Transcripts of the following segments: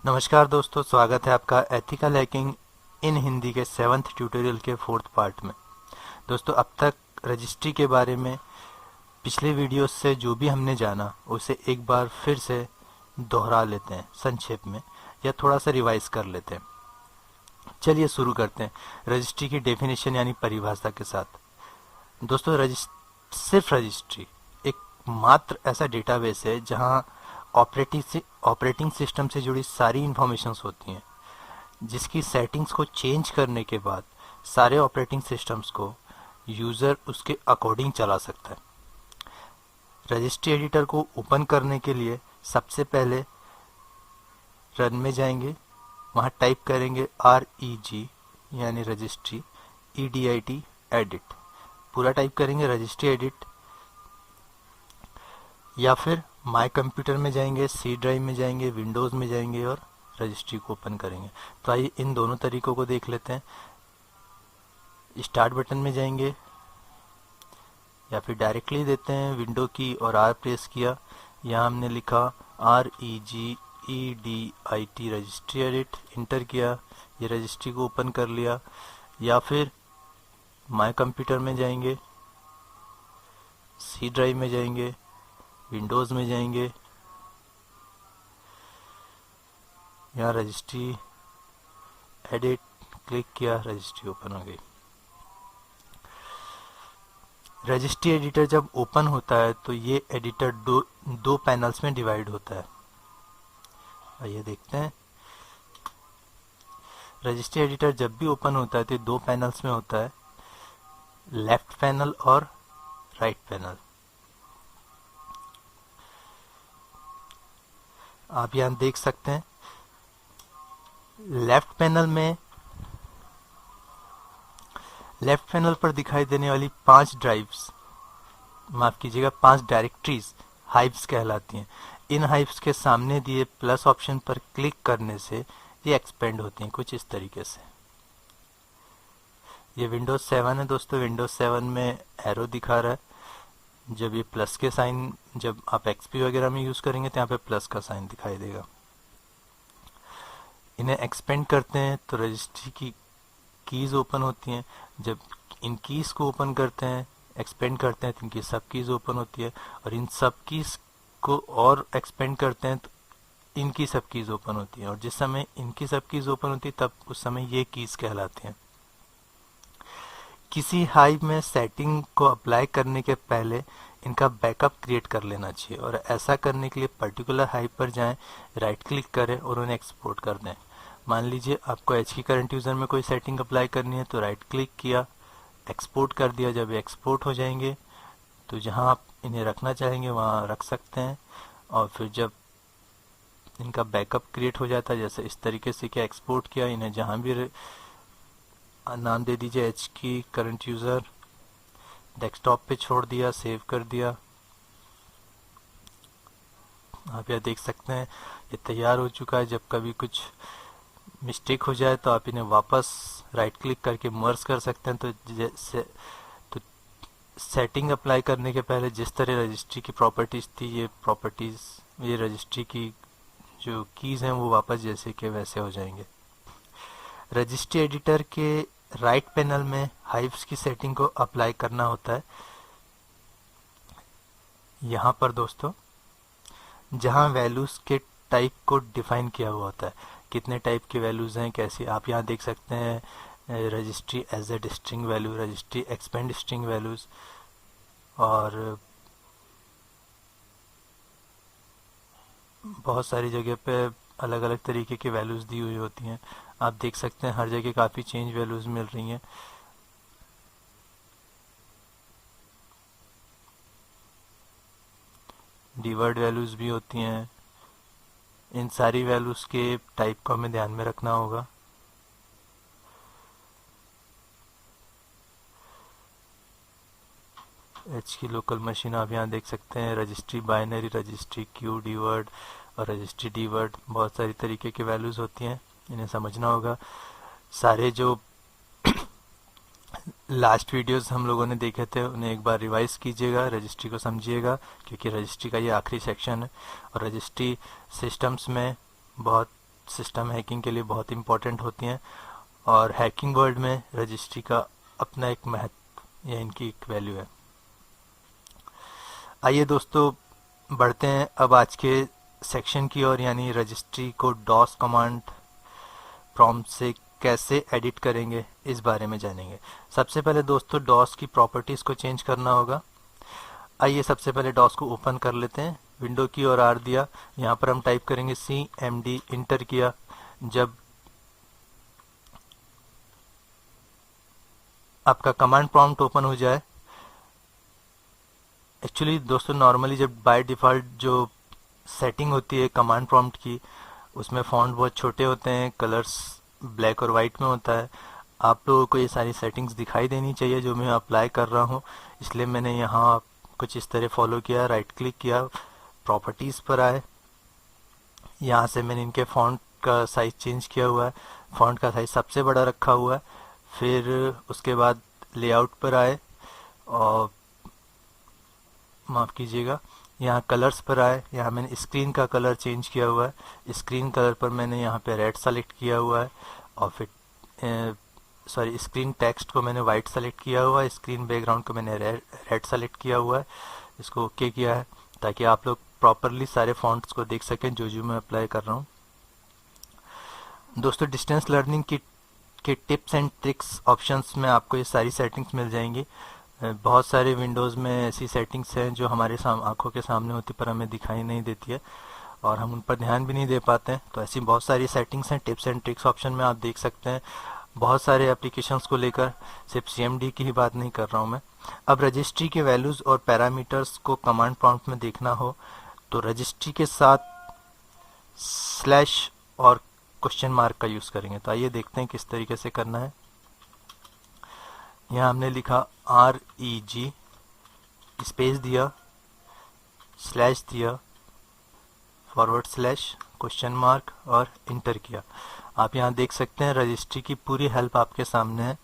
नमस्कार दोस्तों, स्वागत है आपका एथिकल हैकिंग इन हिंदी के 7th ट्यूटोरियल के 4th पार्ट में। दोस्तों, अब तक रजिस्ट्री के बारे में पिछले वीडियो से जो भी हमने जाना उसे एक बार फिर से दोहरा लेते हैं संक्षेप में, या थोड़ा सा रिवाइज कर लेते हैं। चलिए शुरू करते हैं रजिस्ट्री की डेफिनेशन यानी परिभाषा के साथ। दोस्तों, सिर्फ रजिस्ट्री एक मात्र ऐसा डेटाबेस है जहां ऑपरेटिंग सिस्टम से जुड़ी सारी इंफॉर्मेशंस होती हैं, जिसकी सेटिंग्स को चेंज करने के बाद सारे ऑपरेटिंग सिस्टम्स को यूज़र उसके अकॉर्डिंग चला सकता है। रजिस्ट्री एडिटर को ओपन करने के लिए सबसे पहले रन में जाएंगे, वहाँ टाइप करेंगे REG यानी रजिस्ट्री, EDIT एडिट, पूरा टाइप करेंगे रजिस्ट्री एडिट, या फिर माय कंप्यूटर में जाएंगे, सी ड्राइव में जाएंगे, विंडोज़ में जाएंगे और रजिस्ट्री को ओपन करेंगे। तो आइए इन दोनों तरीकों को देख लेते हैं। स्टार्ट बटन में जाएंगे या फिर डायरेक्टली देते हैं विंडो की और R प्रेस किया, यहाँ हमने लिखा REG EDIT registry edit, inter किया, ये रजिस्ट्री को ओपन कर लिया। या फिर माय कंप्यूटर में जाएंगे, सी ड्राइव में जाएंगे, विंडोज़ में जाएंगे, यहाँ रजिस्ट्री एडिट क्लिक किया, रजिस्ट्री ओपन हो गई। रजिस्ट्री एडिटर जब ओपन होता है तो ये एडिटर दो पैनल्स में डिवाइड होता है। आइए देखते हैं। रजिस्ट्री एडिटर जब भी ओपन होता है तो दो पैनल्स में होता है, लेफ्ट पैनल और राइट पैनल। आप यहाँ देख सकते हैं लेफ्ट पैनल पर दिखाई देने वाली 5 ड्राइव्स, माफ कीजिएगा 5 डायरेक्टरीज हाइव्स कहलाती हैं। इन हाइव्स के सामने दिए प्लस ऑप्शन पर क्लिक करने से ये एक्सपेंड होती हैं कुछ इस तरीके से। ये विंडोज 7 है दोस्तों, विंडोज 7 में एरो दिखा रहा है। जब ये प्लस के साइन, जब आप एक्सपी वगैरह में यूज करेंगे तो यहाँ पे प्लस का साइन दिखाई देगा। इन्हें एक्सपेंड करते हैं तो रजिस्ट्री की कीज ओपन होती हैं। जब इन कीज को ओपन करते हैं, एक्सपेंड करते हैं तो इनकी सब कीज ओपन होती है, और इन सब कीज को और एक्सपेंड करते हैं तो इनकी सब कीज ओपन होती है। और जिस समय इनकी सब कीज ओपन होती है तब उस समय ये कीज कहलाती हैं। किसी हाइव में सेटिंग को अप्लाई करने के पहले इनका बैकअप क्रिएट कर लेना चाहिए, और ऐसा करने के लिए पर्टिकुलर हाइव पर जाएं, राइट क्लिक करें और उन्हें एक्सपोर्ट कर दें। मान लीजिए आपको एच की करंट यूजर में कोई सेटिंग अप्लाई करनी है तो राइट क्लिक किया, एक्सपोर्ट कर दिया। जब ये एक्सपोर्ट हो जाएंगे तो जहां आप इन्हें रखना चाहेंगे वहां रख सकते हैं। और फिर जब इनका बैकअप क्रिएट हो जाता है, जैसे इस तरीके से क्या एक्सपोर्ट किया, इन्हें जहां भी नाम दे दीजिए H key current user, desktop पे छोड़ दिया, सेव कर दिया। आप यह देख सकते हैं ये तैयार हो चुका है। जब कभी कुछ मिस्टेक हो जाए तो आप इन्हें वापस राइट क्लिक करके मर्ज कर सकते हैं। तो सेटिंग अप्लाई करने के पहले जिस तरह रजिस्ट्री की प्रॉपर्टीज थी, ये रजिस्ट्री की जो कीज हैं वो वापस जैसे के वैसे हो जाएंगे। रजिस्ट्री एडिटर के राइट पैनल में हाइव्स की सेटिंग को अप्लाई करना होता है। यहाँ पर दोस्तों जहाँ वैल्यूज के टाइप को डिफाइन किया हुआ होता है, कितने टाइप के वैल्यूज हैं, कैसे, आप यहाँ देख सकते हैं registry as a string value, registry expand string values, और बहुत सारी जगह पे अलग अलग तरीके की वैल्यूज दी हुई होती हैं। आप देख सकते हैं हर जगह काफ़ी चेंज वैल्यूज मिल रही हैं। डीवर्ड वैल्यूज भी होती हैं। इन सारी वैल्यूज के टाइप को हमें ध्यान में रखना होगा। एच की लोकल मशीन आप यहाँ देख सकते हैं, रजिस्ट्री बाइनरी, रजिस्ट्री क्यू डीवर्ड और रजिस्ट्री डीवर्ड, बहुत सारी तरीके की वैल्यूज होती हैं, इन्हें समझना होगा। सारे जो लास्ट वीडियोस हम लोगों ने देखे थे उन्हें एक बार रिवाइज कीजिएगा, रजिस्ट्री को समझिएगा, क्योंकि रजिस्ट्री का ये आखिरी सेक्शन है और रजिस्ट्री सिस्टम्स में बहुत सिस्टम हैकिंग के लिए बहुत इंपॉर्टेंट होती हैं और हैकिंग वर्ल्ड में रजिस्ट्री का अपना एक महत्व या इनकी एक वैल्यू है। आइए दोस्तों बढ़ते हैं अब आज के सेक्शन की ओर, यानी रजिस्ट्री को डॉस कमांड प्रॉम्प्ट से कैसे एडिट करेंगे इस बारे में जानेंगे। सबसे पहले दोस्तों डॉस की प्रॉपर्टीज को चेंज करना होगा। आइए सबसे पहले डॉस को ओपन कर लेते हैं, विंडो की और आर दिया, यहाँ पर हम टाइप करेंगे CMD, इंटर किया। जब आपका कमांड प्रॉम्प्ट ओपन हो जाए, एक्चुअली दोस्तों नॉर्मली जब बाय डिफ़ॉल्ट जो सेटिंग होती है कमांड प्रॉम्प्ट की, उसमें फॉन्ट बहुत छोटे होते हैं, कलर्स ब्लैक और वाइट में होता है। आप लोगों को ये सारी सेटिंग्स दिखाई देनी चाहिए जो मैं अप्लाई कर रहा हूँ, इसलिए मैंने यहाँ कुछ इस तरह फॉलो किया। राइट क्लिक किया, प्रॉपर्टीज़ पर आए, यहाँ से मैंने इनके फॉन्ट का साइज चेंज किया हुआ है, फॉन्ट का साइज सबसे बड़ा रखा हुआ है। फिर उसके बाद लेआउट पर आए और माफ़ कीजिएगा, यहाँ कलर्स पर आए, यहाँ मैंने स्क्रीन का कलर चेंज किया हुआ है। स्क्रीन कलर पर मैंने यहाँ पे रेड सेलेक्ट किया हुआ है और फिर स्क्रीन टेक्स्ट को मैंने वाइट सेलेक्ट किया हुआ है, स्क्रीन बैकग्राउंड को मैंने रेड सेलेक्ट किया हुआ है। इसको ओके किया है ताकि आप लोग प्रॉपरली सारे फॉन्ट्स को देख सकें जो मैं अप्लाई कर रहा हूँ। दोस्तों डिस्टेंस लर्निंग के टिप्स एंड ट्रिक्स ऑप्शंस में आपको ये सारी सेटिंग्स मिल जाएंगी। बहुत सारे विंडोज़ में ऐसी सेटिंग्स हैं जो हमारे आंखों के सामने होती पर हमें दिखाई नहीं देती है और हम उन पर ध्यान भी नहीं दे पाते हैं। तो ऐसी बहुत सारी सेटिंग्स हैं, टिप्स एंड ट्रिक्स ऑप्शन में आप देख सकते हैं। बहुत सारे एप्लीकेशंस को लेकर, सिर्फ CMD की ही बात नहीं कर रहा हूँ मैं। अब रजिस्ट्री के वैल्यूज़ और पैरामीटर्स को कमांड प्रॉम्प्ट में देखना हो तो रजिस्ट्री के साथ स्लैश और क्वेश्चन मार्क का यूज़ करेंगे। तो आइए देखते हैं किस तरीके से करना है। यहाँ हमने लिखा REG, स्पेस दिया, स्लैश दिया, फॉरवर्ड स्लैश, क्वेश्चन मार्क और इंटर किया। आप यहाँ देख सकते हैं रजिस्ट्री की पूरी हेल्प आपके सामने है।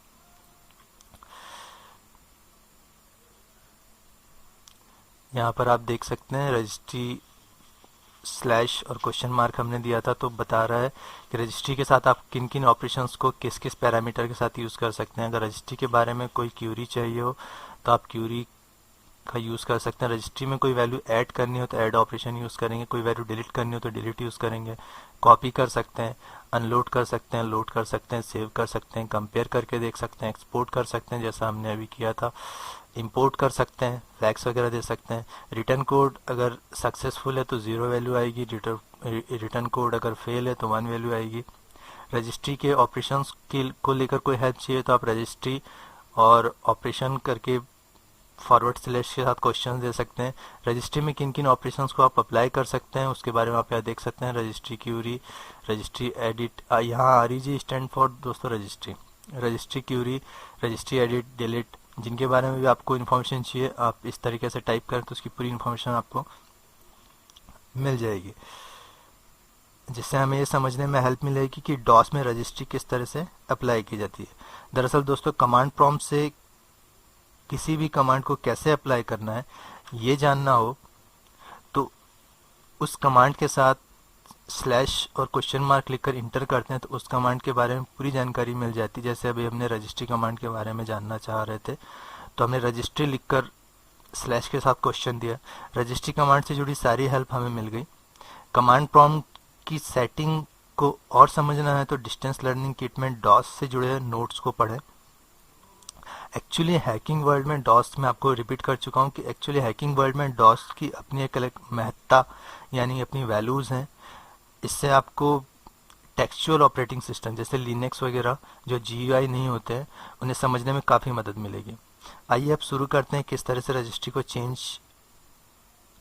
यहाँ पर आप देख सकते हैं रजिस्ट्री स्लैश और क्वेश्चन मार्क हमने दिया था, तो बता रहा है कि रजिस्ट्री के साथ आप किन किन ऑपरेशंस को किस किस पैरामीटर के साथ यूज़ कर सकते हैं। अगर रजिस्ट्री के बारे में कोई क्यूरी चाहिए हो तो आप क्यूरी का यूज़ कर सकते हैं। रजिस्ट्री में कोई वैल्यू ऐड करनी हो तो ऐड ऑपरेशन यूज़ करेंगे, कोई वैल्यू डिलीट करनी हो तो डिलीट यूज़ करेंगे। कॉपी कर सकते हैं, अनलोड कर सकते हैं, लोड कर सकते हैं, सेव कर सकते हैं, कंपेयर करके देख सकते हैं, एक्सपोर्ट कर सकते हैं जैसा हमने अभी किया था, इंपोर्ट कर सकते हैं, फ्लैग्स वगैरह दे सकते हैं। रिटर्न कोड अगर सक्सेसफुल है तो 0 वैल्यू आएगी, रिटर्न कोड अगर फेल है तो 1 वैल्यू आएगी। रजिस्ट्री के ऑपरेशंस को लेकर कोई हेल्प चाहिए तो आप रजिस्ट्री और ऑपरेशन करके फॉरवर्ड स्लैश के साथ क्वेश्चन दे सकते हैं। रजिस्ट्री में किन किन ऑपरेशंस को आप अप्लाई कर सकते हैं उसके बारे में आप यहाँ देख सकते हैं। रजिस्ट्री क्यूरी, रजिस्ट्री एडिट, यहाँ REG स्टैंड फॉर दोस्तों registry query, registry edit, delete, जिनके बारे में भी आपको इन्फॉर्मेशन चाहिए आप इस तरीके से टाइप करें तो उसकी पूरी इन्फॉर्मेशन आपको मिल जाएगी, जिससे हमें ये समझने में हेल्प मिलेगी कि डॉस में रजिस्ट्री किस तरह से अप्लाई की जाती है। दरअसल दोस्तों कमांड प्रॉम्प्ट से किसी भी कमांड को कैसे अप्लाई करना है ये जानना हो तो उस कमांड के साथ स्लैश और क्वेश्चन मार्क लिखकर इंटर करते हैं तो उस कमांड के बारे में पूरी जानकारी मिल जाती है। जैसे अभी हमने रजिस्ट्री कमांड के बारे में जानना चाह रहे थे तो हमने रजिस्ट्री लिखकर स्लैश के साथ क्वेश्चन दिया, रजिस्ट्री कमांड से जुड़ी सारी हेल्प हमें मिल गई। कमांड प्रॉम्प्ट की सेटिंग को और समझना है तो डिस्टेंस लर्निंग किट में डॉस से जुड़े नोट्स को पढ़ें। एक्चुअली हैकिंग वर्ल्ड में डॉस, मैं आपको रिपीट कर चुका हूँ कि एक्चुअली हैकिंग वर्ल्ड में डॉस की अपनी एक अलग महत्ता यानी अपनी वैल्यूज़ हैं। इससे आपको टेक्सचुअल ऑपरेटिंग सिस्टम जैसे लिनक्स वगैरह जो GUI नहीं होते हैं उन्हें समझने में काफ़ी मदद मिलेगी। आइए अब शुरू करते हैं किस तरह से रजिस्ट्री को चेंज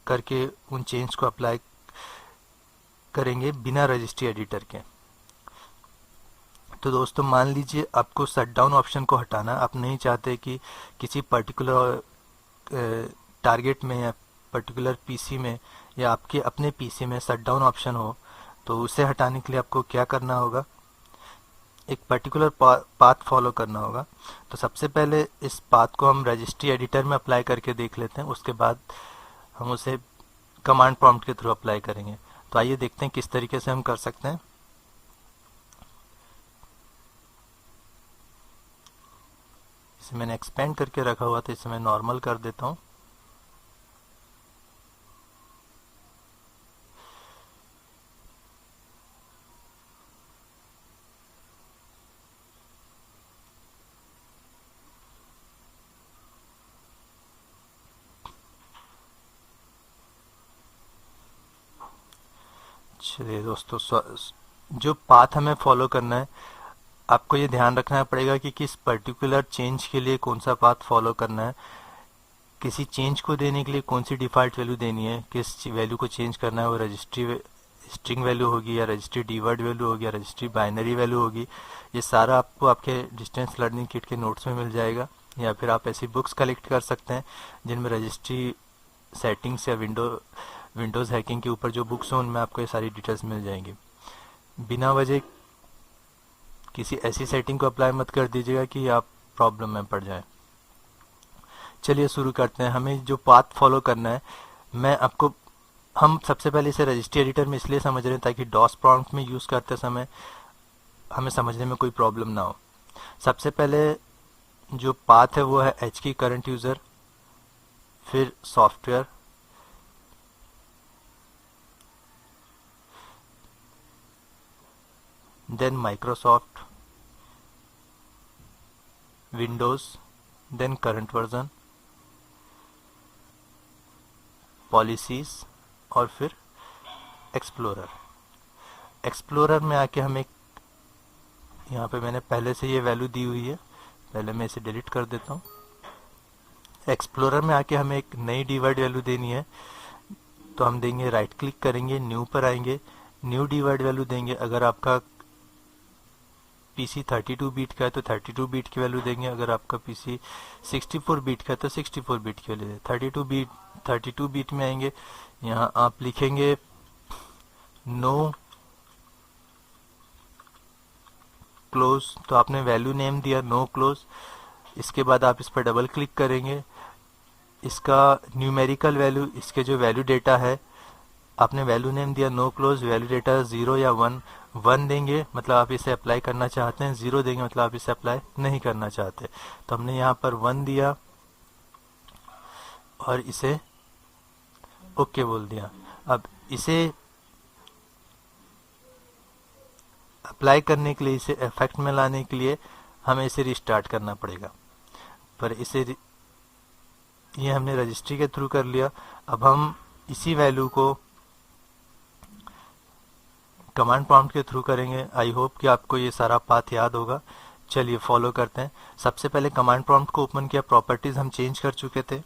करके उन चेंज को अप्लाई करेंगे बिना रजिस्ट्री एडिटर के। तो दोस्तों मान लीजिए आपको शटडाउन ऑप्शन को हटाना, आप नहीं चाहते कि किसी पर्टिकुलर टारगेट में या पर्टिकुलर PC में या आपके अपने PC में शटडाउन ऑप्शन हो, तो उसे हटाने के लिए आपको क्या करना होगा, एक पर्टिकुलर पाथ फॉलो करना होगा। तो सबसे पहले इस पाथ को हम रजिस्ट्री एडिटर में अप्लाई करके देख लेते हैं, उसके बाद हम उसे कमांड प्रॉम्प्ट के थ्रू अप्लाई करेंगे। तो आइए देखते हैं किस तरीके से हम कर सकते हैं। इसे मैंने एक्सपेंड करके रखा हुआ था, इसे मैं नॉर्मल कर देता हूँ। चलिए दोस्तों, जो पाथ हमें फॉलो करना है, आपको ये ध्यान रखना पड़ेगा कि किस पर्टिकुलर चेंज के लिए कौन सा पाथ फॉलो करना है। किसी चेंज को देने के लिए कौन सी डिफ़ॉल्ट वैल्यू देनी है, किस वैल्यू को चेंज करना है, वो रजिस्ट्री स्ट्रिंग वैल्यू होगी या रजिस्ट्री कीवर्ड वैल्यू होगी या रजिस्ट्री बाइनरी वैल्यू होगी। ये सारा आपको आपके डिस्टेंस लर्निंग किट के नोट्स में मिल जाएगा, या फिर आप ऐसी बुक्स कलेक्ट कर सकते हैं जिनमें रजिस्ट्री सेटिंग्स या विंडोज़ हैकिंग के ऊपर जो बुक्स हैं उनमें आपको ये सारी डिटेल्स मिल जाएंगी। बिना वजह किसी ऐसी सेटिंग को अप्लाई मत कर दीजिएगा कि आप प्रॉब्लम में पड़ जाएं। चलिए शुरू करते हैं। हमें जो पाथ फॉलो करना है, हम सबसे पहले इसे रजिस्ट्री एडिटर में इसलिए समझ रहे हैं ताकि डॉस प्रॉम्प्ट में यूज़ करते समय हमें समझने में कोई प्रॉब्लम ना हो। सबसे पहले जो पाथ है वो है एच की करंट यूज़र, फिर software, then Microsoft, Windows, then current version, policies और फिर एक्सप्लोरर। एक्सप्लोरर में आके हम एक, यहाँ पे मैंने पहले से ये वैल्यू दी हुई है, पहले मैं इसे डिलीट कर देता हूँ। एक्सप्लोरर में आके हमें एक नई डिवाइड वैल्यू देनी है, तो हम देंगे, राइट क्लिक करेंगे, न्यू पर आएंगे, न्यू डिवाइड वैल्यू देंगे। अगर आपका पीसी 32 बीट का है तो 32 बीट की वैल्यू देंगे, अगर आपका पीसी 64 बीट का है तो 64 बीट की वैल्यू देंगे। 32 बीट में आएंगे, यहाँ आप लिखेंगे नो क्लोज, तो आपने वैल्यू नेम दिया नो क्लोज। इसके बाद आप इस पर डबल क्लिक करेंगे, इसका न्यूमेरिकल वैल्यू, इसके जो वैल्यू डेटा है, आपने वैल्यू नेम दिया नो क्लोज, वैल्यू डेटा 0 या 1 देंगे मतलब आप इसे अप्लाई करना चाहते हैं, 0 देंगे मतलब आप इसे अप्लाई नहीं करना चाहते। तो हमने यहाँ पर 1 दिया और इसे ओके बोल दिया। अब इसे अप्लाई करने के लिए, इसे इफेक्ट में लाने के लिए हमें इसे रिस्टार्ट करना पड़ेगा। पर ये हमने रजिस्ट्री के थ्रू कर लिया। अब हम इसी वैल्यू को कमांड प्रॉम्प्ट के थ्रू करेंगे। आई होप कि आपको ये सारा पाथ याद होगा। चलिए फॉलो करते हैं। सबसे पहले कमांड प्रॉम्प्ट को ओपन किया, प्रॉपर्टीज हम चेंज कर चुके थे,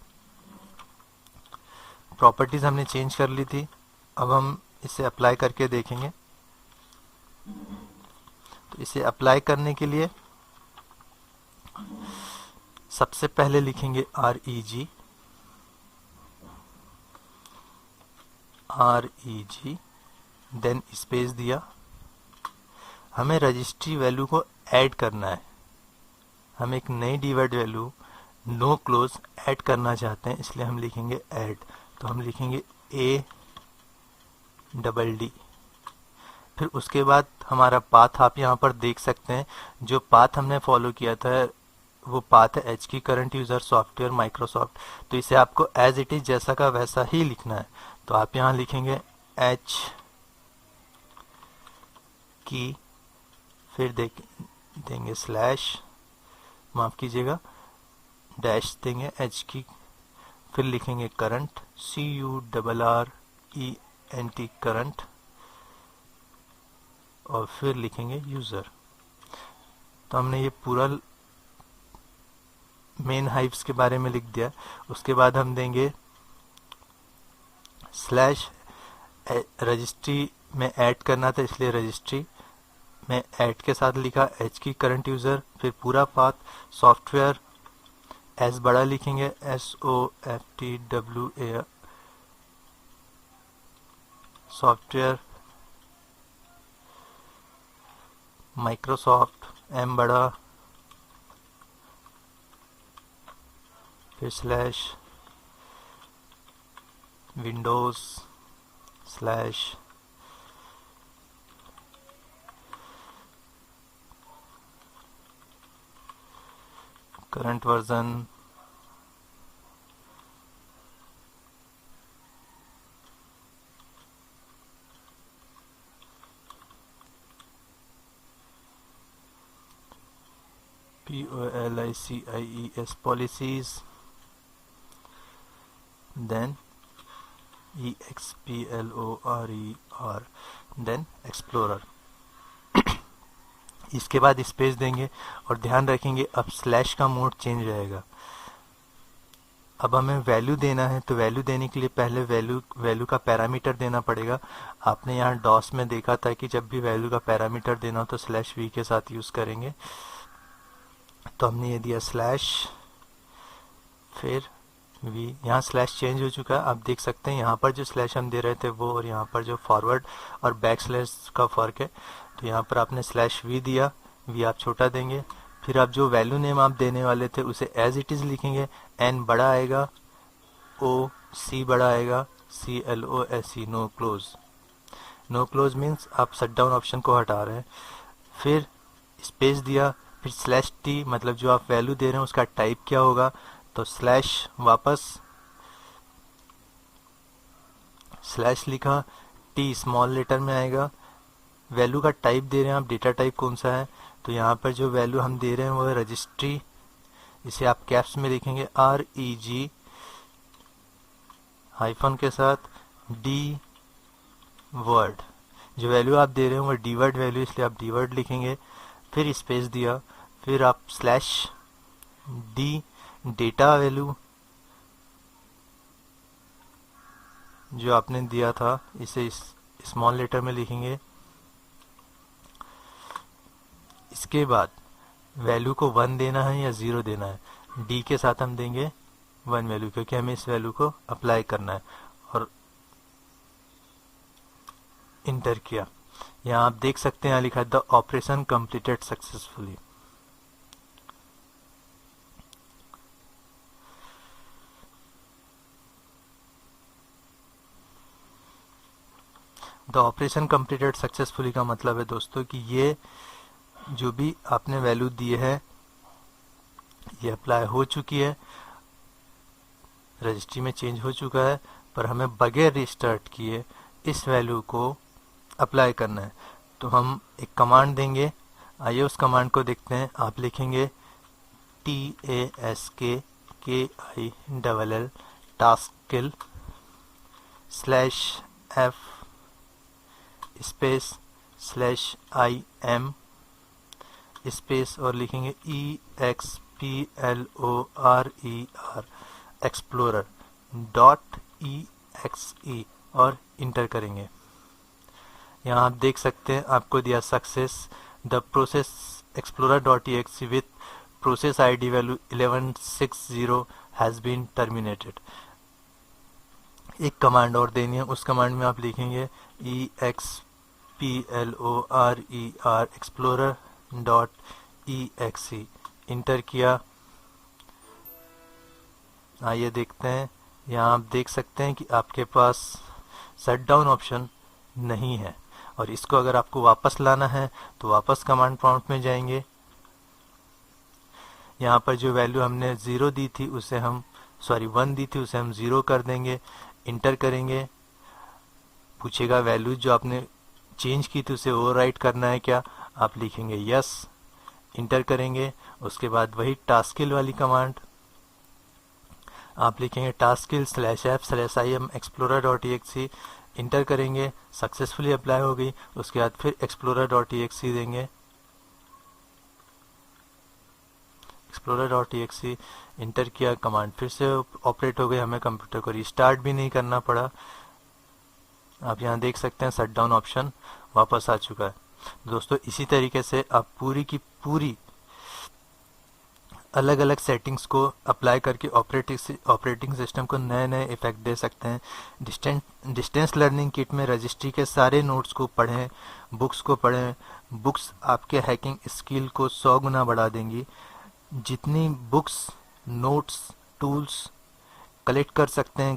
प्रॉपर्टीज हमने चेंज कर ली थी। अब हम इसे अप्लाई करके देखेंगे। तो इसे अप्लाई करने के लिए सबसे पहले लिखेंगे REG, देन स्पेस दिया। हमें रजिस्ट्री वैल्यू को ऐड करना है, हम एक नई डिवाइड वैल्यू नो क्लोज ऐड करना चाहते हैं, इसलिए हम लिखेंगे ऐड। तो हम लिखेंगे ADD। फिर उसके बाद हमारा पाथ आप यहाँ पर देख सकते हैं। जो पाथ हमने फॉलो किया था वो पाथ है H key current user, software, Microsoft. तो इसे आपको एज इट इज जैसा का वैसा ही लिखना है। तो आप यहाँ लिखेंगे एच की, फिर देंगे स्लैश, माफ कीजिएगा डैश देंगे एच की, फिर लिखेंगे करंट, CURRENT करंट, और फिर लिखेंगे यूजर। तो हमने ये पूरा मेन हाइव्स के बारे में लिख दिया। उसके बाद हम देंगे स्लैश, रजिस्ट्री में ऐड करना था इसलिए रजिस्ट्री में ऐड के साथ लिखा एच की करंट यूजर, फिर पूरा पाथ सॉफ्टवेयर, एस बड़ा लिखेंगे SOFTWARE सॉफ्टवेयर, माइक्रोसॉफ्ट एम बड़ा, फिर slash Windows slash current version POLICIES policies, then EXPLORER, then explorer। इसके बाद स्पेस देंगे और ध्यान रखेंगे अब स्लैश का मोड चेंज रहेगा। अब हमें वैल्यू देना है तो वैल्यू देने के लिए पहले वैल्यू का पैरामीटर देना पड़ेगा। आपने यहाँ डॉस में देखा था कि जब भी वैल्यू का पैरामीटर देना हो तो स्लैश वी के साथ यूज करेंगे। तो हमने ये दिया स्लैश फिर वी। यहाँ स्लैश चेंज हो चुका है, आप देख सकते हैं यहाँ पर जो स्लैश हम दे रहे थे वो और यहाँ पर जो फॉरवर्ड और बैक स्लैश का फर्क है। तो यहाँ पर आपने स्लैश वी दिया, वी आप छोटा देंगे। फिर आप जो वैल्यू नेम आप देने वाले थे उसे एज इट इज लिखेंगे। एन बड़ा आएगा, ओ सी बड़ा आएगा, CLOSE, no close. No close means आप शट डाउन ऑप्शन को हटा रहे हैं। फिर स्पेस दिया, फिर स्लैश टी, मतलब जो आप वैल्यू दे रहे हैं उसका टाइप क्या होगा। तो स्लैश वापस स्लैश लिखा, टी स्मॉल लेटर में आएगा। वैल्यू का टाइप दे रहे हैं आप, डेटा टाइप कौन सा है। तो यहाँ पर जो वैल्यू हम दे रहे हैं वो है रजिस्ट्री, इसे आप कैप्स में लिखेंगे REG हाइफन के साथ डी वर्ड। जो वैल्यू आप दे रहे हैं वो डी वर्ड वैल्यू, इसलिए आप डी वर्ड लिखेंगे। फिर स्पेस दिया, फिर आप स्लैश डी डेटा वैल्यू जो आपने दिया था इसे स्मॉल लेटर में लिखेंगे। इसके बाद वैल्यू को 1 देना है या 0 देना है। डी के साथ हम देंगे 1 वैल्यू, क्योंकि हमें इस वैल्यू को अप्लाई करना है। और इंटर किया। यहाँ आप देख सकते हैं यहाँ लिखा है the operation completed successfully. The operation completed successfully का मतलब है दोस्तों कि ये जो भी आपने वैल्यू दी है ये अप्लाई हो चुकी है, रजिस्ट्री में चेंज हो चुका है, पर हमें बगैर रिस्टार्ट किए इस वैल्यू को अप्लाई करना है। तो हम एक कमांड देंगे, आइए उस कमांड को देखते हैं। आप लिखेंगे TASKKILL taskkill /F space /IM space और लिखेंगे EXPLORER एक्सप्लोरर .exe और इंटर करेंगे। यहाँ आप देख सकते हैं आपको दिया success the process explorer.exe with process ID value 1160 has been terminated. एक कमांड और देनी है, उस कमांड में आप लिखेंगे EXPLORER explorer.exe इंटर किया। आइए देखते हैं, यहाँ आप देख सकते हैं कि आपके पास शट डाउन ऑप्शन नहीं है। और इसको अगर आपको वापस लाना है तो वापस कमांड प्रॉम्प्ट में जाएंगे। यहाँ पर जो वैल्यू हमने 0 दी थी उसे हम 1 दी थी उसे हम 0 कर देंगे। इंटर करेंगे, पूछेगा वैल्यू जो आपने चेंज की थी उसे ओवरराइट करना है क्या, आप लिखेंगे यस। इंटर करेंगे, उसके बाद वही टास्किल वाली कमांड आप लिखेंगे टास्किल /F/IM explorer.exe इंटर करेंगे, सक्सेसफुली अप्लाई हो गई। उसके बाद फिर explorer.exe देंगे, explorer.exe इंटर किया, कमांड फिर से ऑपरेट हो गई, हमें कंप्यूटर को रिस्टार्ट भी नहीं करना पड़ा। आप यहाँ देख सकते हैं शट डाउन ऑप्शन वापस आ चुका है। दोस्तों इसी तरीके से आप पूरी की पूरी अलग अलग सेटिंग्स को अप्लाई करके ऑपरेटिंग सिस्टम को नए नए इफेक्ट दे सकते हैं। डिस्टेंस लर्निंग किट में रजिस्ट्री के सारे नोट्स को पढ़ें, बुक्स को पढ़ें। बुक्स आपके हैकिंग स्किल को 100 गुना बढ़ा देंगी। जितनी बुक्स, नोट्स, टूल्स कलेक्ट कर सकते हैं